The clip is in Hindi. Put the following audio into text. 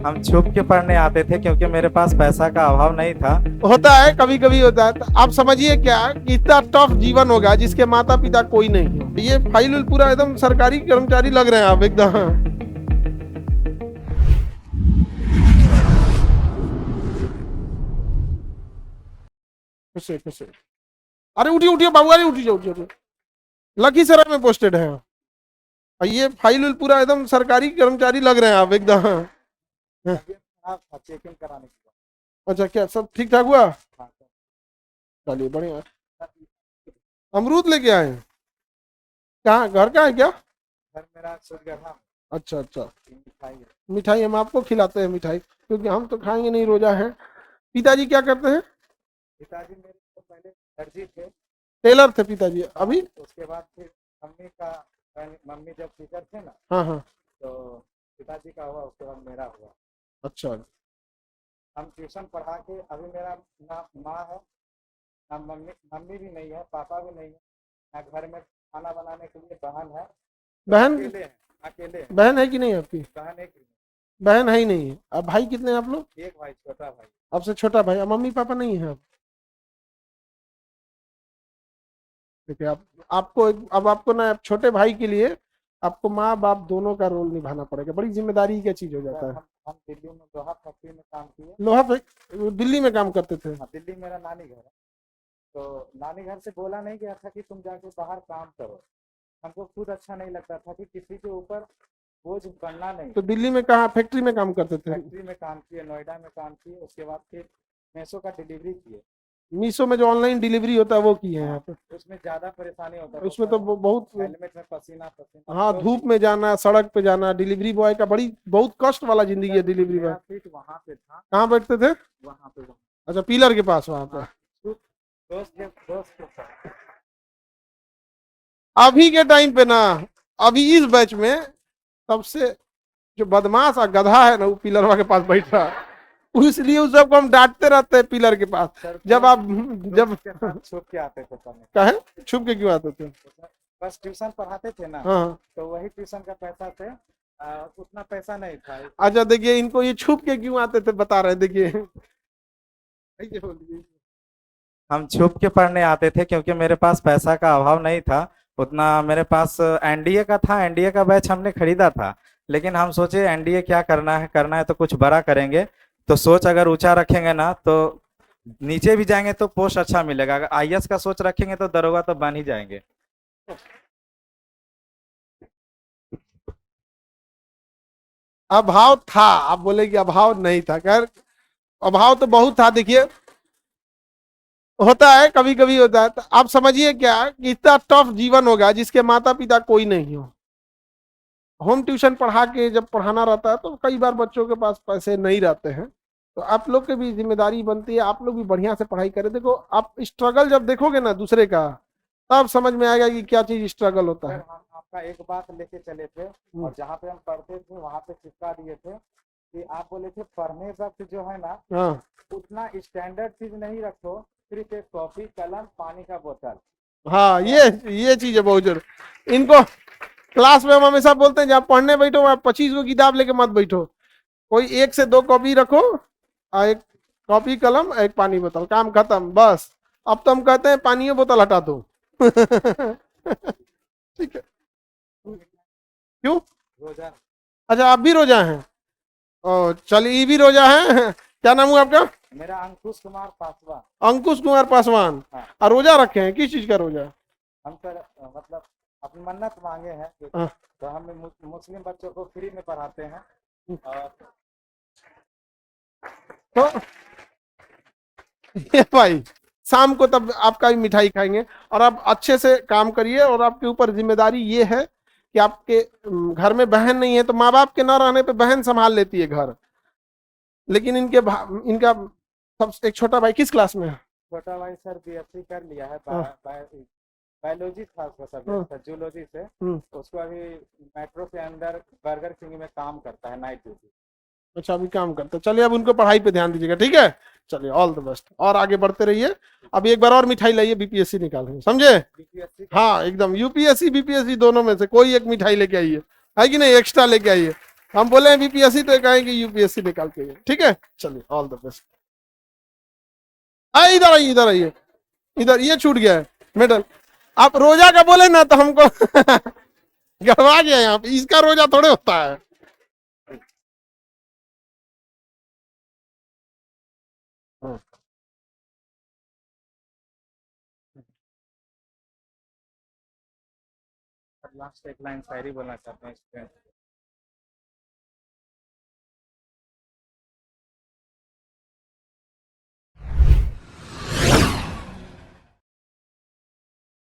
हम छुप के पढ़ने आते थे क्योंकि मेरे पास पैसा का अभाव नहीं था। होता है, कभी कभी होता है। तो आप समझिए क्या कि इतना टफ जीवन होगा जिसके माता पिता कोई नहीं हो। ये फाइल उल पूरा एकदम सरकारी कर्मचारी लग रहे हैं आप एकदम। खुश है, खुश है। अरे उठिए उठिए बाबू, अरे उठिए उठिए उठिए। लखीसराय में पोस्टेड है। और ये फाइल उल पूरा एकदम सरकारी कर्मचारी लग रहे हैं आप एकदम। चेकिंग कराने के अच्छा, क्या सब ठीक ठाक हुआ? बाद चलिए बढ़िया। अमरूद लेके आए हैं? कहाँ, घर का है क्या? घर मेरा सूट गया था। अच्छा अच्छा। मिठाई है। मिठाई हम आपको खिलाते हैं मिठाई, क्योंकि हम तो खाएंगे नहीं, रोजा है। पिताजी क्या करते हैं? पिताजी मेरे तो पहले दर्जी थे। टेलर थे पिताजी, अभी? उसके बाद फिर मम्मी जब टीचर थे ना, हाँ हाँ। तो पिताजी का हुआ, उसके बाद मेरा हुआ। अच्छा। हम ट्यूशन पढ़ा के अभी मेरा ना माँ है ना मम्मी, मम्मी भी नहीं है, पापा भी नहीं है, ना घर में खाना बनाने के लिए बहन है। तो बहन? अकेले हैं, अकेले हैं। बहन है कि नहीं आपकी? बहन एक ही बहन है ही नहीं है। अब भाई कितने हैं आप लोग? है। एक भाई, छोटा भाई। आपसे छोटा भाई। अब मम्मी पापा नहीं है अब? देखिए आप, अब आपको ना छोटे भाई के लिए आपको माँ बाप दोनों का रोल निभाना पड़ेगा। बड़ी जिम्मेदारी का चीज हो जाता है। हम दिल्ली में लोहा फैक्ट्री में काम किए। लोहा पे दिल्ली में काम करते थे? हाँ, दिल्ली मेरा नानी घर है। तो नानी घर से बोला नहीं गया था कि तुम जाके बाहर काम करो। हमको खुद अच्छा नहीं लगता था कि किसी के ऊपर बोझ बनना नहीं। तो दिल्ली में कहाँ फैक्ट्री में काम करते थे? फैक्ट्री में काम किए, नोएडा में काम किए, उसके बाद फिर मेसो का डिलीवरी किए। मीशो में जो ऑनलाइन डिलीवरी होता है वो की है यहाँ पे? उसमें ज़्यादा परेशानी होता है, उसमें तो बहुत, हेलमेट में पसीना पसीना। हाँ, धूप में जाना, सड़क पे जाना, डिलीवरी बॉय का बड़ी बहुत कष्ट वाला जिंदगी है डिलीवरी बॉय। मेरा सीट वहाँ पे था। कहाँ बैठते थे? वहाँ पे। अच्छा, पिलर के पास वहाँ पे। दोस्त के साथ। अभी के टाइम पे ना, अभी इस बैच में सबसे जो बदमाश और गधा है ना, वो पिलरवा के पास बैठ रहा है। इसलिए उस सबको हम डांटते रहते हैं पिलर के पास। जब आप जब छुप के आते थे पढ़ने। कहे छुप के क्यों आते थे? बस ट्यूशन पढ़ाते थे ना, हाँ। तो वही ट्यूशन का पैसा से उतना पैसा नहीं था। अच्छा देखिए, इनको ये छुप के क्यों आते थे बता रहे हैं, देखिए। हम छुप के पढ़ने आते थे क्योंकि मेरे पास पैसा का अभाव नहीं था उतना। मेरे पास एनडीए का था, एनडीए का बैच हमने खरीदा था। लेकिन हम सोचे एनडीए क्या करना है तो कुछ बड़ा करेंगे। तो सोच अगर ऊंचा रखेंगे ना तो नीचे भी जाएंगे तो पोस्ट अच्छा मिलेगा। अगर आईएएस का सोच रखेंगे तो दरोगा तो बन ही जाएंगे। अभाव था, आप बोले कि अभाव नहीं था। खैर, अभाव तो बहुत था। देखिए, होता है, कभी कभी होता है। तो आप समझिए क्या कि इतना टफ जीवन होगा जिसके माता पिता कोई नहीं हो। होम ट्यूशन पढ़ा के जब पढ़ाना रहता है तो कई बार बच्चों के पास पैसे नहीं रहते हैं। तो आप लोग की भी जिम्मेदारी बनती है, आप लोग भी बढ़िया से पढ़ाई करें। देखो, आप स्ट्रगल जब देखोगे ना दूसरे का, तब समझ में आएगा कि क्या चीज स्ट्रगल होता है। हम आपका एक बात लेके चले थे, और जहाँ पे हम पढ़ते थे वहाँ पे चिपका दिए थे कि आप बोले थे पढ़ने वक्त जो है ना, हाँ, उतना स्टैंडर्ड चीज नहीं रखो, सिर्फ एक कॉपी कलम पानी का बोतल। हाँ, ये चीज है बहुत जरूरी। इनको क्लास में हम हमेशा बोलते हैं जब पढ़ने बैठो आप 25 को किताब लेके मत बैठो। कोई 1 से 2 कॉपी रखो, और एक कॉपी कलम, एक पानी बोतल, काम खत्म बस। अब तो हम कहते हैं पानी बोतल हटा दो। ठीक है। क्यों? रोजा। अच्छा, आप भी रोजा हैं? ओ चलिए, ये भी रोजा है। क्या नाम हुआ आपका? मेरा अंकुश कुमार पासवान। अंकुश कुमार पासवान। हाँ। और रोजा रखे हैं, किस चीज का रोजा? हम सर मतलब अपनी मन्नत मांगे हैं हाँ। तो हम मुस्लिम बच्चों को फ्री में पढ़ाते हैं। और तो ये भाई, शाम को तब आपका भी मिठाई खाएंगे। और आप अच्छे से काम करिए। और आपके ऊपर जिम्मेदारी ये है कि आपके घर में बहन नहीं है, तो माँ बाप के न रहने पे बहन संभाल लेती है घर। लेकिन इनका सब एक छोटा भाई किस क्लास में है? छोटा भाई सर बीएससी कर लिया है। हाँ। बायोलॉजी था उसका सब्जेक्ट, था जूलॉजी से। उसको अभी मेट्रो के अंदर बर्गर किंग में काम करता है, नाइट ड्यूटी। अच्छा, अभी काम करते हैं। चलिए, अब उनको पढ़ाई पे ध्यान दीजिएगा, ठीक है? चलिए, ऑल द बेस्ट, और आगे बढ़ते रहिए। अब एक बार और मिठाई लाइए, बीपीएससी निकालेंगे, समझे? बीपीएससी। हाँ एकदम, यूपीएससी बीपीएससी दोनों में से कोई एक मिठाई लेके आइए, है कि नहीं? एक्स्ट्रा लेके आइए। हम बोले बीपीएससी तो कहेंगे यूपीएससी निकाल के गए। ठीक है, चलिए ऑल द बेस्ट। इधर आइए, इधर आइए, इधर, ये छूट गया है मेडल। आप रोजा का बोले ना तो हमको गड़बड़ा गया यहाँ पे, इसका रोजा थोड़े होता है। लास्ट एक लाइन शायरी बोलना चाहते हैं स्टूडेंट।